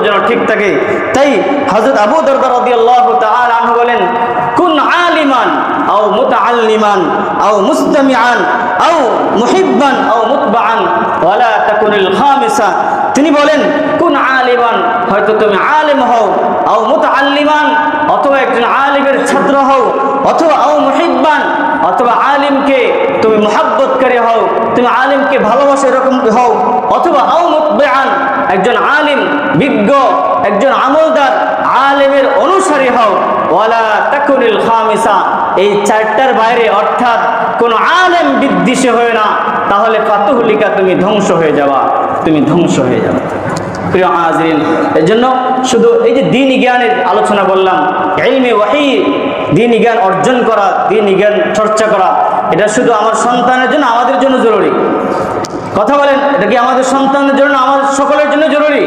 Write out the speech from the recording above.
যেন ঠিক থাকে। তাই হযরত আবু দারদা রাদিয়াল্লাহু তাআলা আনহু বলেন, কুন আলিমান আও মুতাআল্লিমান আও মুস্তামিআন আও মুহিব্বান আও মুতবাআন ওয়ালা তাকুনিল খামিসা। তিনি বলেন, কুন আলিমান, হয়তো তুমি আলেম হও, আও মুতাআল্লিমান, অথবা একজন আলিমের ছাত্র হও, অথবা আও মুহিব্বান, অথবা আলিমকে তুমি মুহাব্বতকারী হও, তুমি আলিমকে ভালোবাসো এরকম হও, অথবা আও মুতবাআন, একজন আলিম বিজ্ঞ একজন আমলদার আলিমের অনুসারী হও, ওয়ালা তাকুনিল খামিসা, এই চারটার বাইরে অর্থাৎ কোন আলেম বিদ্বেষী হয় না, তাহলে ফাতুহলিকা, তুমি ধ্বংস হয়ে যাবা, তুমি ধ্বংস হয়ে যাবে। প্রিয় হাজরিন, এর জন্য শুধু এই যে দ্বীনি জ্ঞানের আলোচনা বললাম, ইলমে ওয়াহি, দ্বীনি জ্ঞান অর্জন করা, দ্বীনি জ্ঞান চর্চা করা, এটা শুধু আমার সন্তানের জন্য, আমাদের জন্য জরুরি। কথা বলেন, এটা কি আমাদের সন্তানের জন্য, আমাদের সকলের জন্য জরুরি?